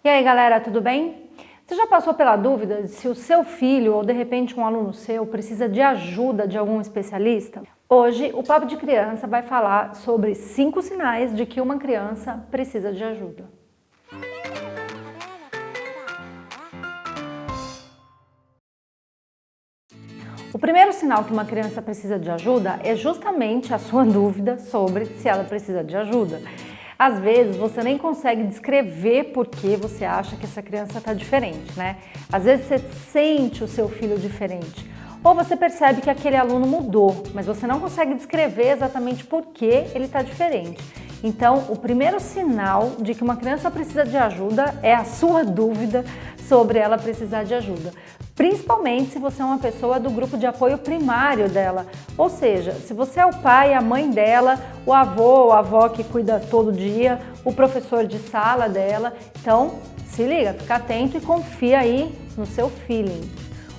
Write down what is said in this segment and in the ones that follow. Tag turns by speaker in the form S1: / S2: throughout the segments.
S1: E aí galera, tudo bem? Você já passou pela dúvida de se o seu filho ou de repente um aluno seu precisa de ajuda de algum especialista? Hoje o Papo de Criança vai falar sobre 5 sinais de que uma criança precisa de ajuda. O primeiro sinal que uma criança precisa de ajuda é justamente a sua dúvida sobre se ela precisa de ajuda. Às vezes você nem consegue descrever por que você acha que essa criança está diferente, né? Às vezes você sente o seu filho diferente. Ou você percebe que aquele aluno mudou, mas você não consegue descrever exatamente por que ele está diferente. Então, o primeiro sinal de que uma criança precisa de ajuda é a sua dúvida sobre ela precisar de ajuda. Principalmente se você é uma pessoa do grupo de apoio primário dela. Ou seja, se você é o pai, a mãe dela, o avô ou a avó que cuida todo dia, o professor de sala dela. Então, se liga, fica atento e confia aí no seu feeling.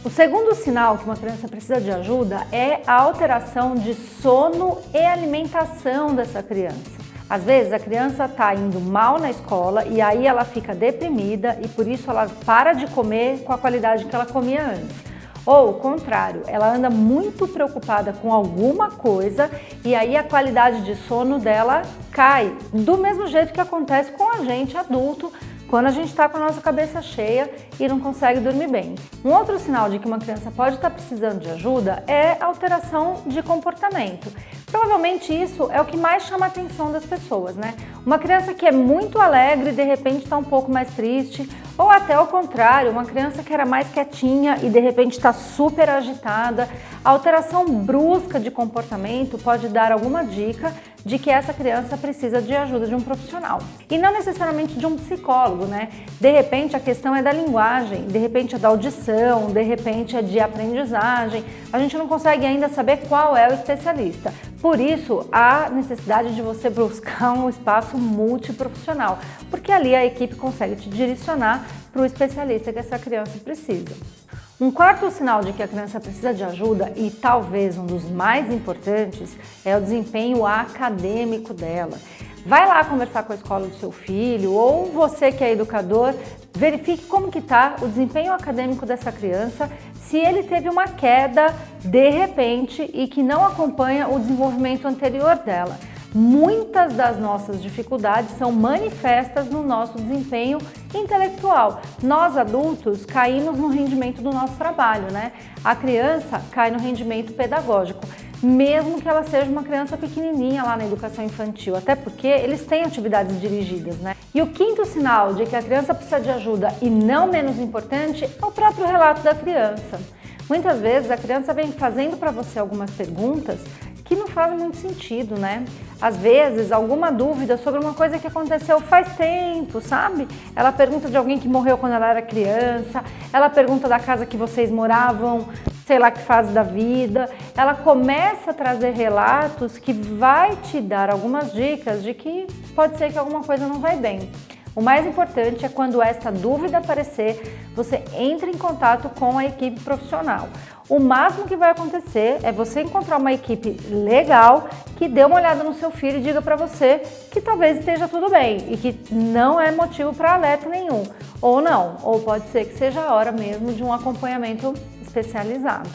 S1: O segundo sinal que uma criança precisa de ajuda é a alteração de sono e alimentação dessa criança. Às vezes a criança está indo mal na escola e aí ela fica deprimida e por isso ela para de comer com a qualidade que ela comia antes. Ou o contrário, ela anda muito preocupada com alguma coisa e aí a qualidade de sono dela cai. Do mesmo jeito que acontece com a gente adulto, quando a gente está com a nossa cabeça cheia e não consegue dormir bem. Um outro sinal de que uma criança pode estar precisando de ajuda é alteração de comportamento. Provavelmente isso é o que mais chama a atenção das pessoas, né? Uma criança que é muito alegre e de repente está um pouco mais triste, ou até ao contrário, uma criança que era mais quietinha e de repente está super agitada. A alteração brusca de comportamento pode dar alguma dica de que essa criança precisa de ajuda de um profissional. E não necessariamente de um psicólogo, né? De repente a questão é da linguagem, de repente é da audição, de repente é de aprendizagem. A gente não consegue ainda saber qual é o especialista. Por isso, há necessidade de você buscar um espaço multiprofissional, porque ali a equipe consegue te direcionar para o especialista que essa criança precisa. Um quarto sinal de que a criança precisa de ajuda, e talvez um dos mais importantes, é o desempenho acadêmico dela. Vai lá conversar com a escola do seu filho, ou você que é educador, verifique como que está o desempenho acadêmico dessa criança, se ele teve uma queda de repente e que não acompanha o desenvolvimento anterior dela. Muitas das nossas dificuldades são manifestas no nosso desempenho intelectual. Nós adultos caímos no rendimento do nosso trabalho, né? A criança cai no rendimento pedagógico, mesmo que ela seja uma criança pequenininha lá na educação infantil, até porque eles têm atividades dirigidas, né? E o quinto sinal de que a criança precisa de ajuda, e não menos importante, é o próprio relato da criança. Muitas vezes a criança vem fazendo para você algumas perguntas que não fazem muito sentido, né? Às vezes, alguma dúvida sobre uma coisa que aconteceu faz tempo, sabe? Ela pergunta de alguém que morreu quando ela era criança, ela pergunta da casa que vocês moravam, sei lá que fase da vida. Ela começa a trazer relatos que vai te dar algumas dicas de que pode ser que alguma coisa não vai bem. O mais importante é quando esta dúvida aparecer, você entra em contato com a equipe profissional. O máximo que vai acontecer é você encontrar uma equipe legal que dê uma olhada no seu filho e diga para você que talvez esteja tudo bem e que não é motivo para alerta nenhum. Ou não, ou pode ser que seja a hora mesmo de um acompanhamento especializado.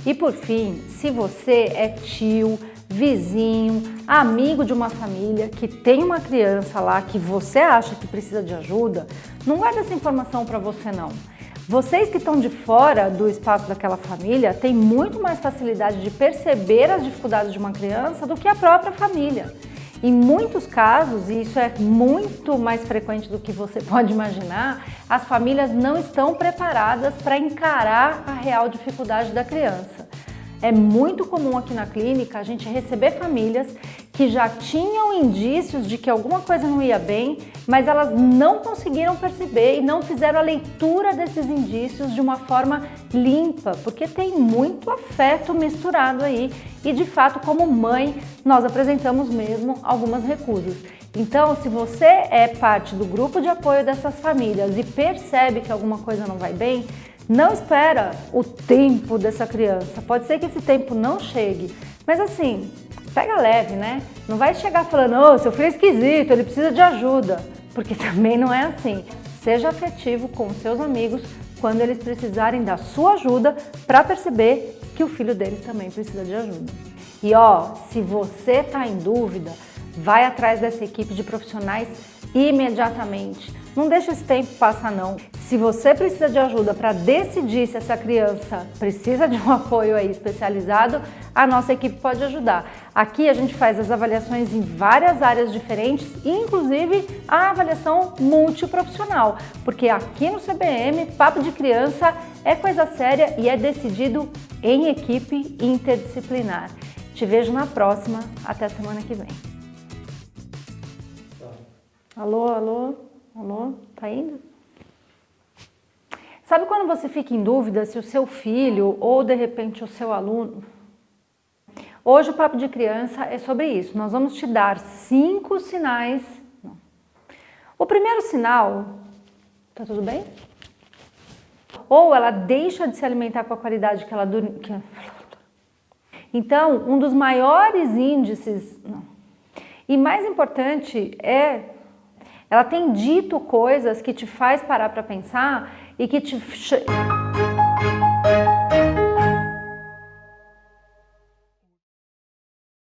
S1: E por fim, se você é tio, vizinho, amigo de uma família que tem uma criança lá que você acha que precisa de ajuda, não guarda essa informação para você não. Vocês que estão de fora do espaço daquela família têm muito mais facilidade de perceber as dificuldades de uma criança do que a própria família. Em muitos casos, e isso é muito mais frequente do que você pode imaginar, as famílias não estão preparadas para encarar a real dificuldade da criança. É muito comum aqui na clínica a gente receber famílias que já tinham indícios de que alguma coisa não ia bem, mas elas não conseguiram perceber e não fizeram a leitura desses indícios de uma forma limpa, porque tem muito afeto misturado aí e de fato, como mãe, nós apresentamos mesmo algumas recusas. Então, se você é parte do grupo de apoio dessas famílias e percebe que alguma coisa não vai bem, não espera o tempo dessa criança, pode ser que esse tempo não chegue, mas assim, pega leve, né? Não vai chegar falando, ô, seu filho é esquisito, ele precisa de ajuda, porque também não é assim. Seja afetivo com os seus amigos quando eles precisarem da sua ajuda para perceber que o filho deles também precisa de ajuda. E ó, se você está em dúvida, vai atrás dessa equipe de profissionais imediatamente. Não deixa esse tempo passar não. Se você precisa de ajuda para decidir se essa criança precisa de um apoio aí especializado, a nossa equipe pode ajudar. Aqui a gente faz as avaliações em várias áreas diferentes, inclusive a avaliação multiprofissional, porque aqui no CBM, papo de criança é coisa séria e é decidido em equipe interdisciplinar. Te vejo na próxima, até semana que vem. Alô, alô, alô, tá indo? Sabe quando você fica em dúvida se o seu filho ou de repente o seu aluno... Hoje o Papo de Criança é sobre isso. Nós vamos te dar 5 sinais. O primeiro sinal, tá tudo bem? Ou ela deixa de se alimentar com a qualidade que ela... Então, um dos maiores índices... E mais importante é... Ela tem dito coisas que te faz parar para pensar e que te